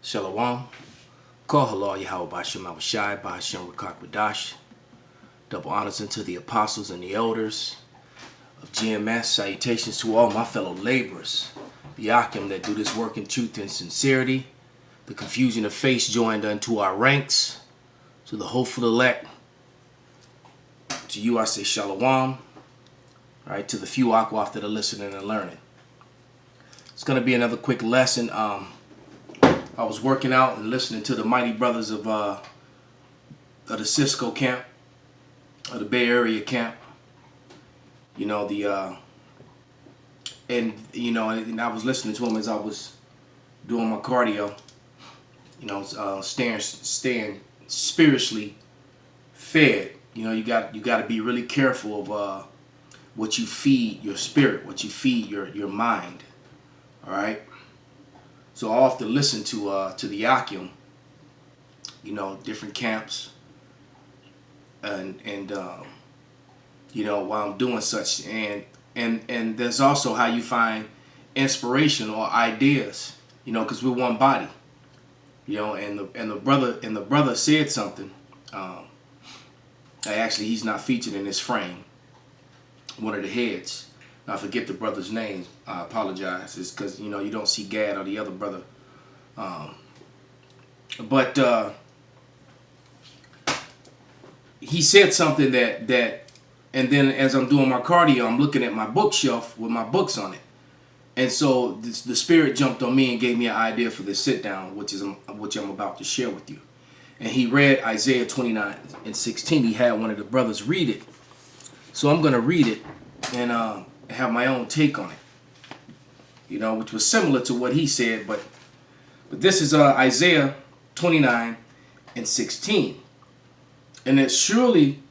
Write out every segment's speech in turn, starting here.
Shalom. Call halal Yahweh Bashem Abishai, Bahashem Rakak Badash. Double honors unto the apostles and the elders of GMS. Salutations to all my fellow laborers, the Akim that do this work in truth and sincerity. The confusion of face joined unto our ranks. To the hopeful elect. To you I say Shalom. All right, to the few Akwaf that are listening and learning. It's going to be another quick lesson. I was working out and listening to the mighty brothers of the Cisco camp, of the Bay Area camp. You know, and I was listening to them as I was doing my cardio. You know, staying spiritually fed. You know, you got to be really careful of what you feed your spirit, what you feed your mind. All right. So I often listen to the Akim, you know, different camps, and you know, while I'm doing such, and there's also how you find inspiration or ideas, you know, because we're one body, you know, and the brother said something. Actually, he's not featured in this frame. One of the heads. I forget the brother's name. I apologize. It's because, you know, you don't see Gad or the other brother. But he said something that, and then as I'm doing my cardio, I'm looking at my bookshelf with my books on it. And so the spirit jumped on me and gave me an idea for this sit down, which I'm about to share with you. And he read Isaiah 29:16. He had one of the brothers read it. So I'm going to read it and have my own take on it, you know, which was similar to what he said, but this is Isaiah 29:16, and that surely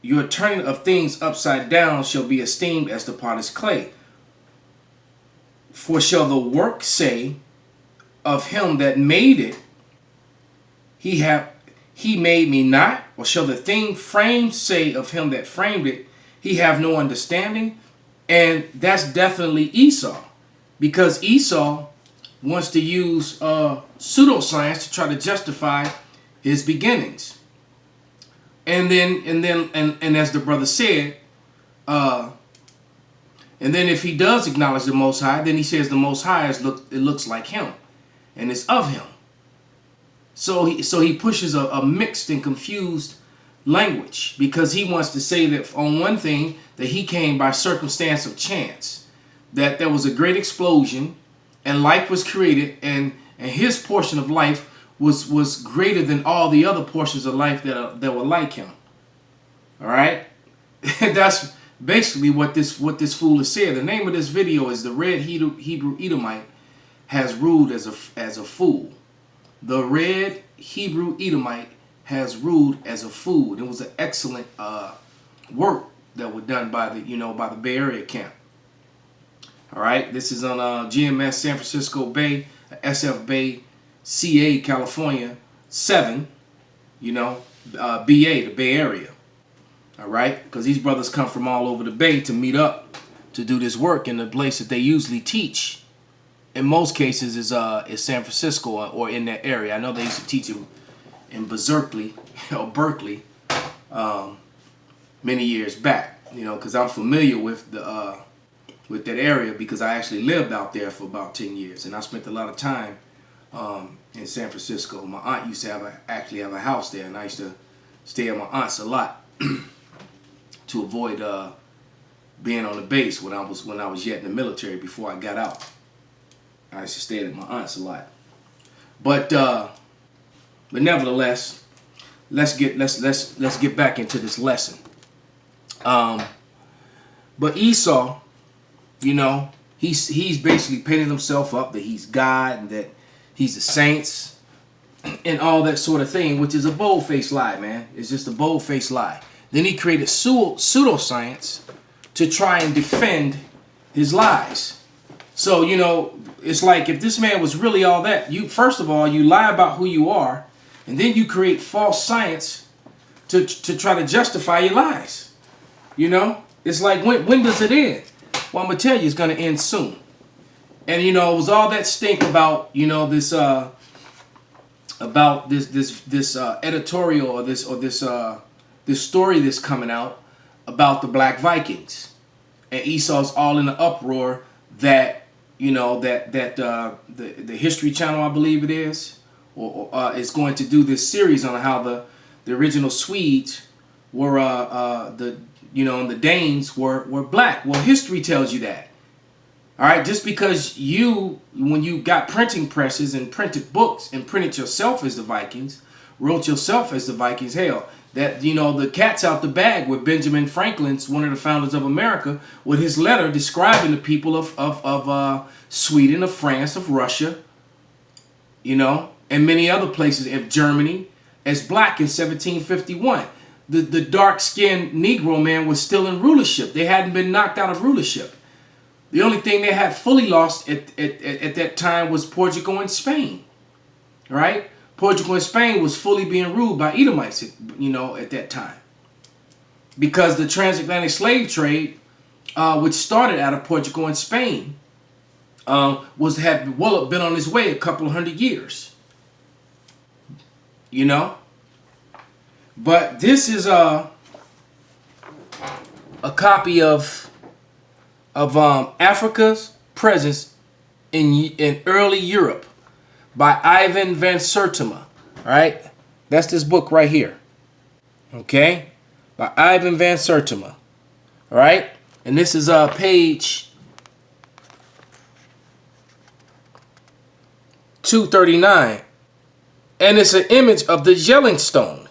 your turning of things upside down shall be esteemed as the potter's clay. For shall the work say of him that made it, he made me not? Or shall the thing framed say of him that framed it, he have no understanding? And that's definitely Esau, because Esau wants to use pseudoscience to try to justify his beginnings. And as the brother said, and then if he does acknowledge the Most High, then he says the Most High it looks like him, and it's of him. So he pushes a mixed and confused language, because he wants to say that on one thing that he came by circumstance of chance, that there was a great explosion and life was created, and his portion of life was greater than all the other portions of life that were like him. All right. That's basically what this fool has said. The name of this video is "The Red Hebrew Edomite Has Ruled as a Fool." The red Hebrew Edomite has ruled as a fool. It was an excellent work that was done by the Bay Area camp. All right, this is on GMS San Francisco Bay, SF Bay, CA, California 7. You know, BA, the Bay Area. All right, because these brothers come from all over the Bay to meet up to do this work in the place that they usually teach. In most cases is San Francisco or in that area. I know they used to teach in Berkeley many years back. You know, because I'm familiar with that area, because I actually lived out there for about 10 years, and I spent a lot of time in San Francisco. My aunt used to actually have a house there, and I used to stay at my aunt's a lot to avoid being on the base when I was yet in the military before I got out. I used to stay at my aunt's a lot, but nevertheless, let's get back into this lesson. But Esau, you know, he's basically painting himself up that he's God and that he's the saints and all that sort of thing, which is a bold-faced lie, man. It's just a bold-faced lie. Then he created pseudoscience to try and defend his lies. So, you know, it's like if this man was really all that, first of all, you lie about who you are, and then you create false science to try to justify your lies. You know, it's like when does it end? Well, I'm gonna tell you, it's gonna end soon. And you know, it was all that stink about, you know, this editorial or this story that's coming out about the Black Vikings, and Esau's all in the uproar that, you know, that the History Channel, I believe it is, or is going to do this series on how the original Swedes were and the Danes were black. Well, history tells you that. All right, just because when you got printing presses and printed books and printed yourself as the Vikings, wrote yourself as the Vikings, hell, that, you know, the cat's out the bag with Benjamin Franklin's, one of the founders of America, with his letter describing the people of Sweden, of France, of Russia, you know, and many other places of Germany as black in 1751. The dark-skinned Negro man was still in rulership. They hadn't been knocked out of rulership. The only thing they had fully lost at that time was Portugal and Spain, right? Portugal and Spain was fully being ruled by Edomites, you know, at that time. Because the transatlantic slave trade, which started out of Portugal and Spain, had been on its way a couple of hundred years. You know? But this is a copy of Africa's Presence in Early Europe by Ivan van Sertima. All right, that's this book right here. Okay, by Ivan van Sertima. All right, and this is page 239, and it's an image of the Yellowstone.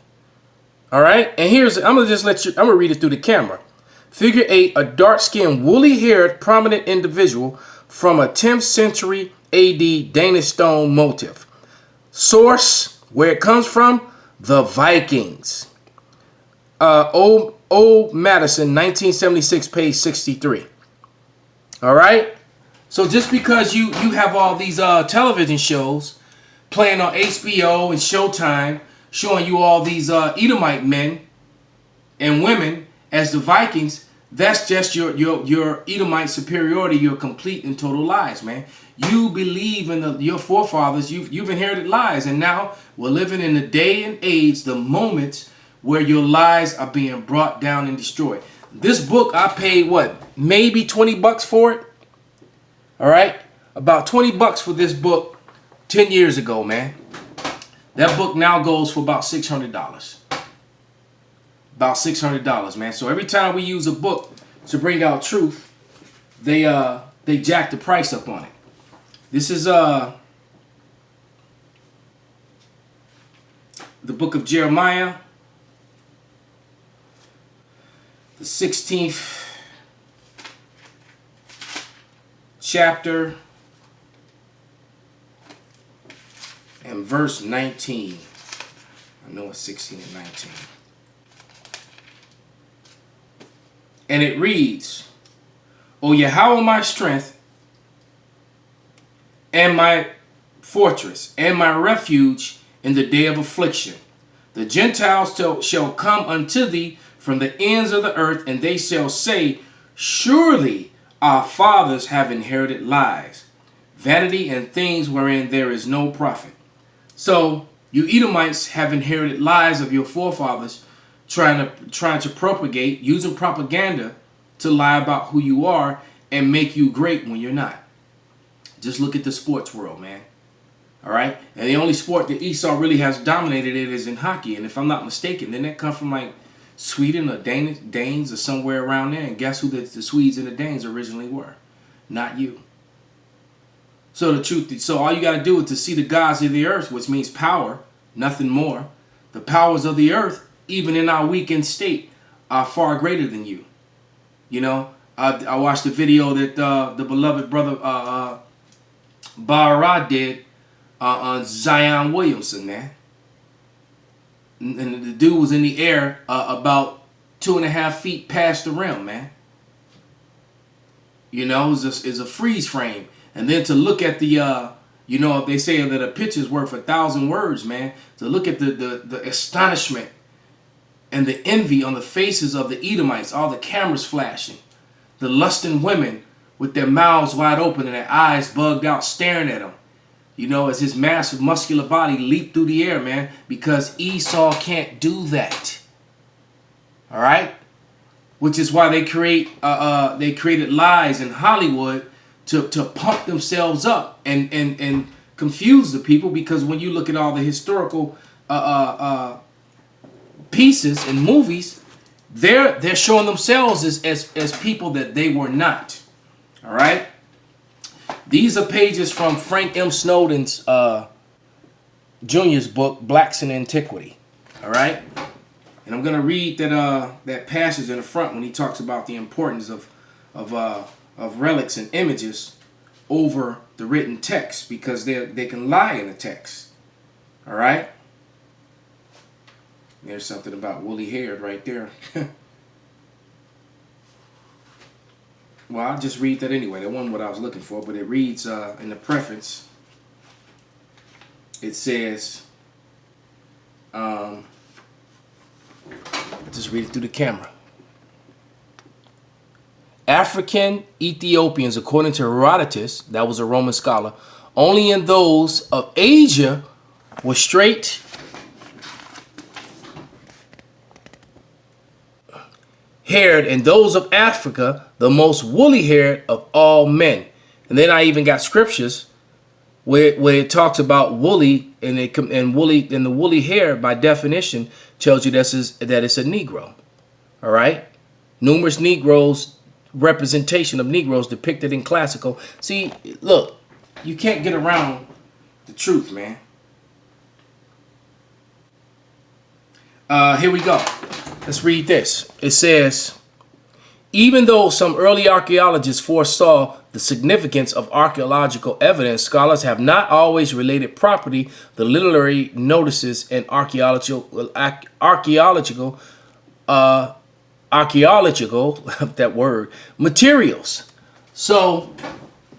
All right, and I'm gonna read it through the camera. Figure 8, a dark-skinned, woolly-haired, prominent individual from a 10th century AD Danish stone motif. Source, where it comes from, the Vikings. Old Madison, 1976, page 63. All right? So just because you have all these television shows playing on HBO and Showtime, showing you all these Edomite men and women as the Vikings, that's just your Edomite superiority, your complete and total lies, man. You believe in your forefathers, you've inherited lies, and now we're living in the day and age, the moments where your lies are being brought down and destroyed. This book, I paid maybe $20 for it? All right? About $20 for this book 10 years ago, man. That book now goes for about $600. About $600, man. So every time we use a book to bring out truth, they jack the price up on it. This is the book of Jeremiah, the 16th chapter and verse 19. I know it's 16 and 19. And it reads, O Yahweh, my strength and my fortress and my refuge in the day of affliction. The Gentiles shall come unto thee from the ends of the earth, and they shall say, surely our fathers have inherited lies, vanity and things wherein there is no profit. So you Edomites have inherited lies of your forefathers, trying to propagate, using propaganda to lie about who you are and make you great when you're not. Just look at the sports world, man. All right? And the only sport that Esau really has dominated it is in hockey. And if I'm not mistaken, then that comes from like Sweden or Danes or somewhere around there. And guess who the Swedes and the Danes originally were? Not you. So all you got to do is to see the gods of the earth, which means power, nothing more. The powers of the earth, even in our weakened state, are far greater than you. You know, I watched the video that the beloved brother Barra did on Zion Williamson, man. And the dude was in the air about 2.5 feet past the rim, man. You know, it's a freeze frame. And then to look at the, you know, they say that a picture's worth 1,000 words, man. To look at the astonishment and the envy on the faces of the Edomites, all the cameras flashing, the lusting women with their mouths wide open and their eyes bugged out, staring at him. You know, as his massive muscular body leaped through the air, man, because Esau can't do that. All right, which is why they created lies in Hollywood to pump themselves up and confuse the people, because when you look at all the historical pieces and movies, they're showing themselves as people that they were not. All right. These are pages from Frank M. Snowden's Jr.'s book, Blacks in Antiquity. All right. And I'm gonna read that passage in the front when he talks about the importance of relics and images over the written text, because they can lie in the text. All right. There's something about woolly haired right there. Well, I'll just read that anyway. That wasn't what I was looking for, but it reads in the preface. It says, I'll just read it through the camera. African Ethiopians, according to Herodotus, that was a Roman scholar, only in those of Asia were straight haired, and those of Africa the most woolly haired of all men. And then I even got scriptures where it talks about woolly, and the woolly hair by definition tells you that it's a Negro. All right, numerous Negroes, representation of Negroes depicted in classical. See, look, you can't get around the truth, man. Here we go. Let's read this. It says, even though some early archaeologists foresaw the significance of archaeological evidence, scholars have not always related properly the literary notices and archaeological that word materials. So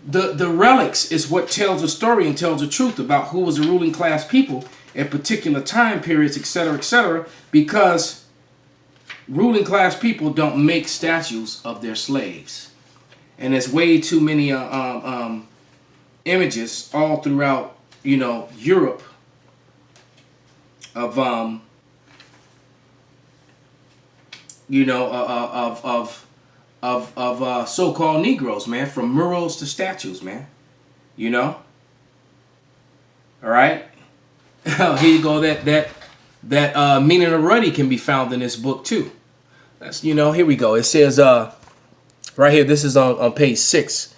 the relics is what tells a story and tells the truth about who was a ruling class people at particular time periods, etc., because ruling class people don't make statues of their slaves. And there's way too many images all throughout, Europe of so-called Negroes, man, from murals to statues, man. All right. Here you go. That meaning of Ruddy can be found in this book too. That's here we go. It says right here. This is on page 6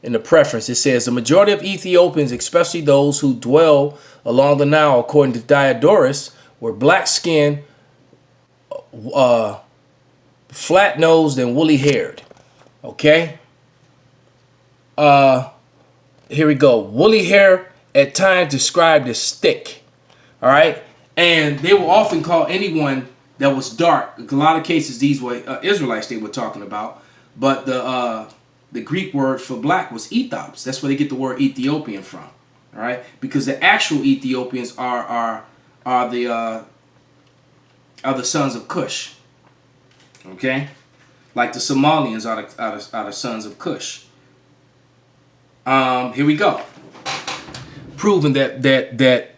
in the preface. It says the majority of Ethiopians, especially those who dwell along the Nile, according to Diodorus, were black-skinned, flat-nosed, and woolly-haired. Okay. Here we go. Woolly hair at times described as thick. All right. And they will often call anyone that was dark. A lot of cases, these were Israelites they were talking about. But the Greek word for black was Ethiops. That's where they get the word Ethiopian from. All right, because the actual Ethiopians are the sons of Cush. Okay, like the Somalians are the sons of Cush. Here we go. Proving that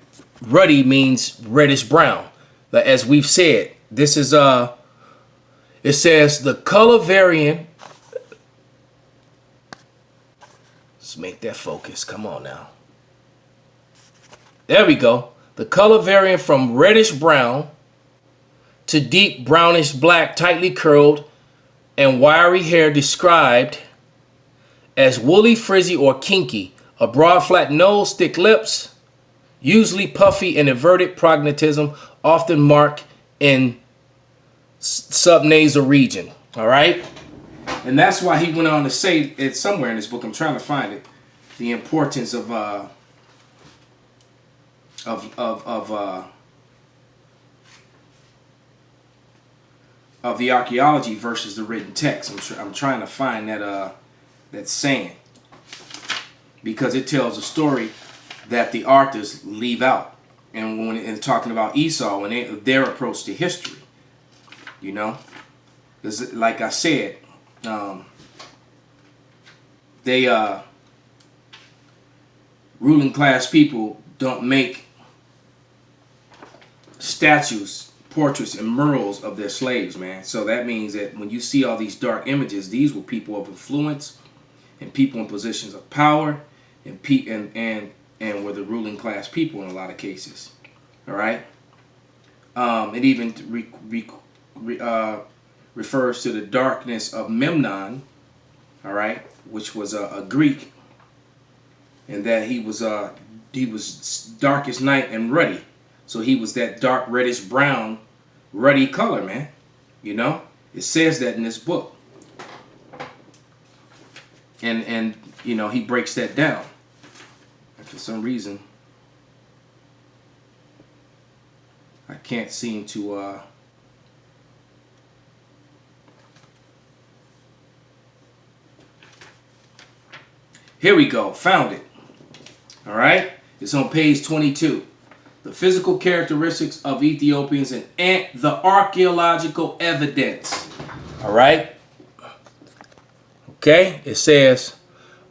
Ruddy means reddish brown. As we've said, this is it says the color variant. Let's make that focus. Come on now. There we go. The color variant from reddish brown to deep brownish black, tightly curled and wiry hair described as woolly, frizzy, or kinky. A broad, flat nose, thick lips, usually puffy and inverted prognatism, often marked in subnasal region. All right? And that's why he went on to say it somewhere in this book. I'm trying to find it. The importance of the archaeology versus the written text. I'm trying to find that saying, because it tells a story that the authors leave out, and when it's talking about Esau and their approach to history, because like I said, they ruling class people don't make statues, portraits, and murals of their slaves, man. So that means that when you see all these dark images, these were people of influence and people in positions of power, and were the ruling class people in a lot of cases. All right. It even refers to the darkness of Memnon. All right, which was a Greek, and that he was dark as night and ruddy. So he was that dark reddish brown, ruddy color, man. You know, it says that in this book. And you know, he breaks that down. And for some reason, I can't seem to here we go. Found it. All right. It's on page 22. The physical characteristics of Ethiopians and the archaeological evidence. All right. Okay. It says,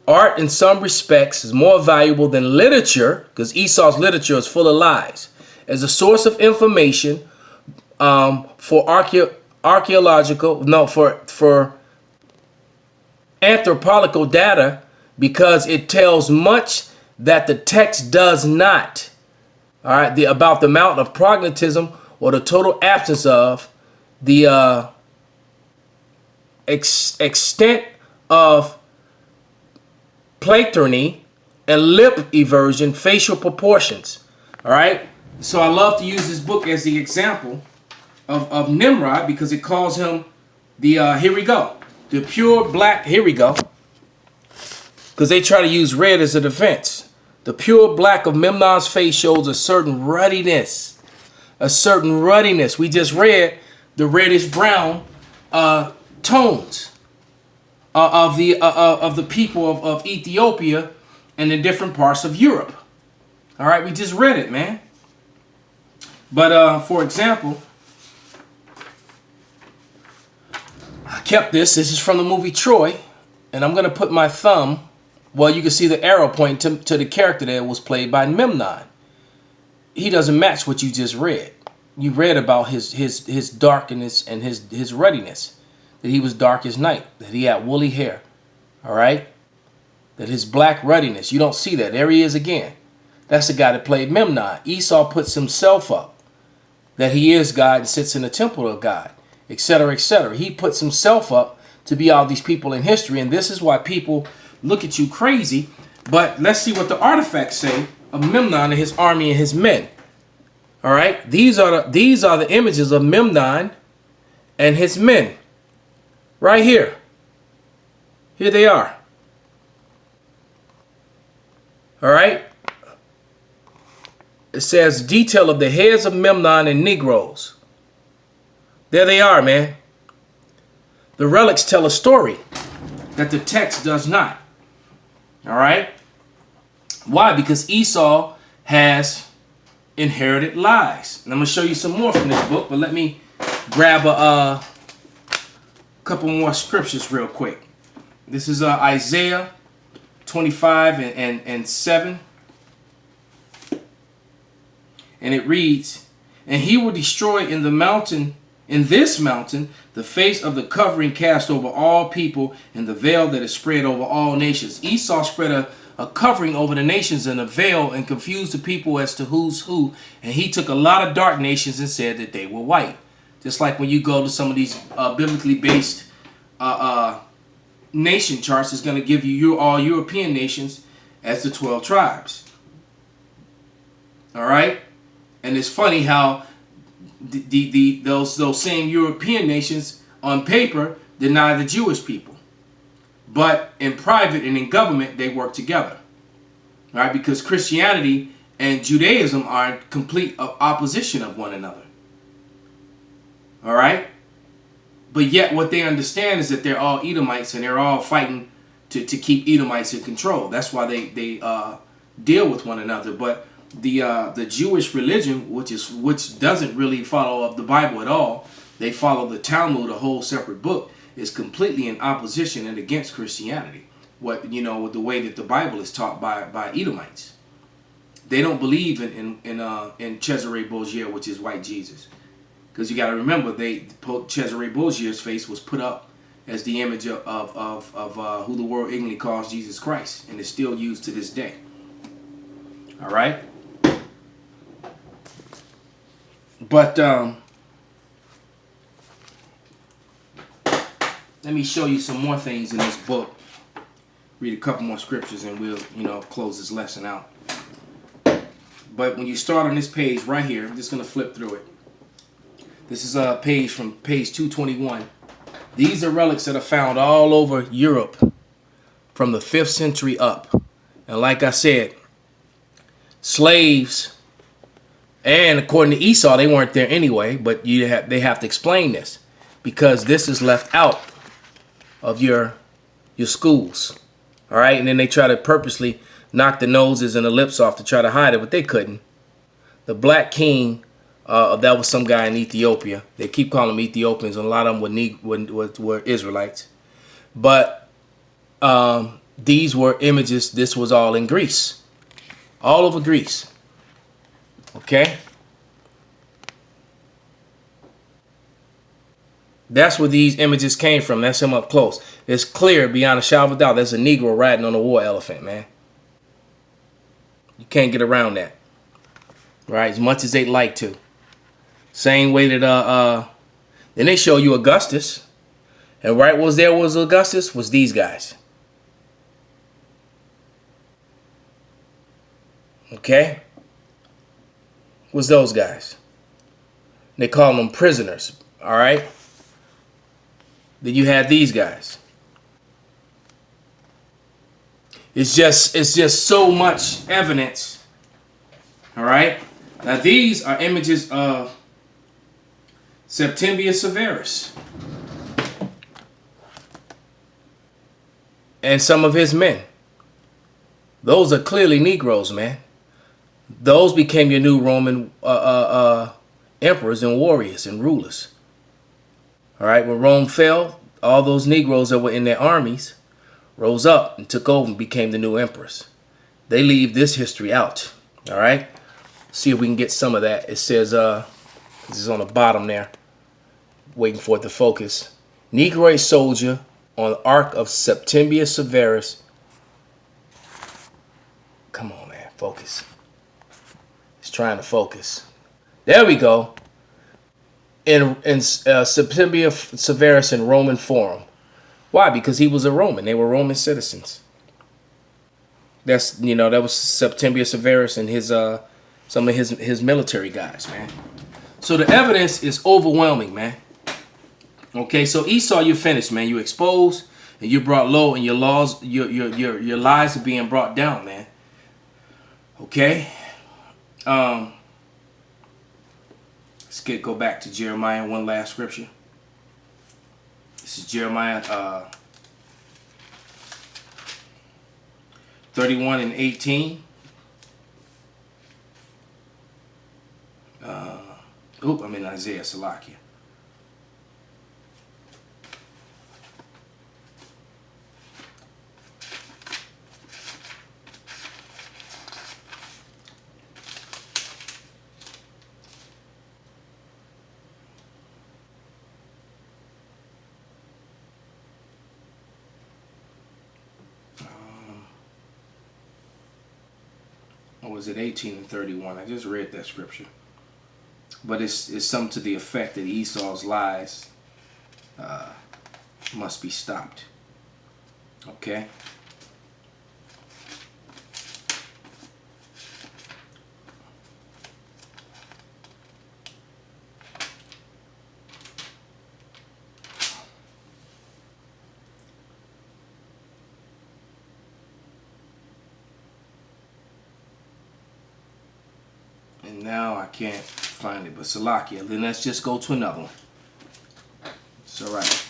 art in some respects is more valuable than literature, because Esau's literature is full of lies, as a source of information for anthropological data, because it tells much that the text does not. All right, about the amount of pragmatism or the total absence of, the extent of platyrny and lip eversion, facial proportions. All right, so I love to use this book as the example of Nimrod, because it calls him the here we go, the pure black. Here we go, because they try to use red as a defense. The pure black of Memnon's face shows a certain ruddiness. A certain ruddiness. We just read the reddish brown tones of the people of Ethiopia and the different parts of Europe. All right, we just read it, man. But for example, I kept this. This is from the movie Troy, and I'm going to put my thumb. Well, you can see the arrow pointing to the character that was played by Memnon. He doesn't match what you just read. You read about his darkness and his ruddiness. That he was dark as night. That he had woolly hair. All right? That his black ruddiness. You don't see that. There he is again. That's the guy that played Memnon. Esau puts himself up. That he is God and sits in the temple of God. Etc., etc. He puts himself up to be all these people in history. And this is why people look at you crazy. But let's see what the artifacts say of Memnon and his army and his men. All right, these are the images of Memnon and his men. Right here. Here they are. All right. It says detail of the heads of Memnon and Negroes. There they are, man. The relics tell a story that the text does not. All right. Why? Because Esau has inherited lies. And I'm going to show you some more from this book, but let me grab a couple more scriptures real quick. This is Isaiah 25 and 7. And it reads, and he will destroy in this mountain, the face of the covering cast over all people, and the veil that is spread over all nations. Esau spread a covering over the nations and a veil, and confused the people as to who's who. And he took a lot of dark nations and said that they were white. Just like when you go to some of these biblically based nation charts, it's going to give you all European nations as the 12 tribes. All right? And it's funny how those same European nations on paper deny the Jewish people, but in private and in government they work together, right? Because Christianity and Judaism are in complete opposition of one another, all right? But yet what they understand is that they're all Edomites and they're all fighting to keep Edomites in control. That's why they deal with one another. But the Jewish religion, which doesn't really follow the Bible at all, they follow the Talmud, a whole separate book, is completely in opposition and against Christianity. what the way that the Bible is taught by Edomites. They don't believe in Cesare Borgia, which is white Jesus, because you got to remember Cesare Borgia's face was put up as the image of who the world ignorantly calls Jesus Christ, and is still used to this day. All right, but let me show you some more things in this book. Read a couple more scriptures and we'll close this lesson out. But when you start on this page right here, I'm just going to flip through it. This is a page from page 221. These are relics that are found all over Europe from the 5th century up. And like I said, slaves, and according to Esau, they weren't there anyway, but they have to explain this, because this is left out of your schools. All right, and then they try to purposely knock the noses and the lips off to try to hide it, but they couldn't. The Black King, that was some guy in Ethiopia. They keep calling them Ethiopians, and a lot of them were Israelites. But these were images. This was all in Greece, all over Greece. Okay, that's where these images came from. That's him up close. It's clear beyond a shadow of a doubt. There's a Negro riding on a war elephant, man. You can't get around that, right? As much as they'd like to. Same way that then they show you Augustus, and right was Augustus was these guys. Okay, was those guys. They call them prisoners. All right. Then you had these guys. It's just so much evidence. All right. Now these are images of Septimius Severus and some of his men. Those are clearly Negroes, man. Those became your new Roman emperors and warriors and rulers. All right, when Rome fell, all those Negroes that were in their armies rose up and took over and became the new emperors. They leave this history out. All right, see if we can get some of that. It says, this is on the bottom there, waiting for it to focus. Negroid soldier on the ark of Septimius Severus. Come on, man, focus. It's trying to focus. There we go. In Septimius Severus in Roman Forum. Why? Because he was a Roman. They were Roman citizens. That's that was Septimius Severus and his some of his military guys, man. So the evidence is overwhelming, man. Okay, so Esau, you're finished, man. You exposed and you brought low, and your lies are being brought down, man. Okay. Let's go back to Jeremiah, one last scripture. This is Jeremiah 31 and 18. I'm in Isaiah, Salakia. Or was it 18 and 31? I just read that scripture. But it's something to the effect that Esau's lies must be stopped. Okay? And now I can't find it, but Salakia. Then let's just go to another one. It's all right.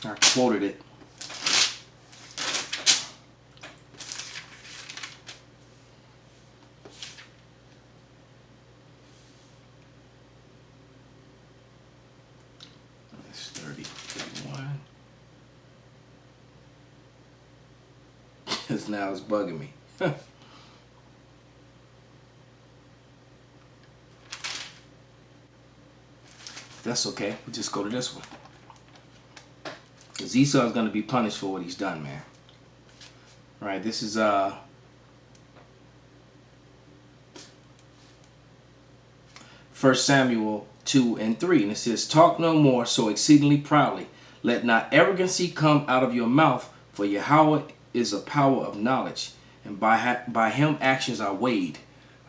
I quoted it. It's 31. Because now it's bugging me. That's okay. We'll just go to this one. Because Esau is going to be punished for what he's done, man. All right, this is 1 Samuel 2 and 3. And it says, talk no more so exceedingly proudly. Let not arrogancy come out of your mouth, for Yahweh is a power of knowledge, and by him actions are weighed.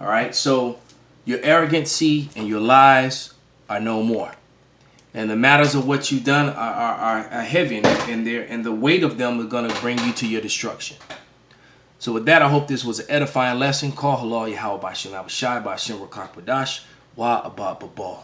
All right, so your arrogancy and your lies are no more. And the matters of what you've done are heavy, and the weight of them is going to bring you to your destruction. So with that, I hope this was an edifying lesson. Call halal Yahweh by Shem Abishai by Shem Rakak Badash. Wa Abba Babal.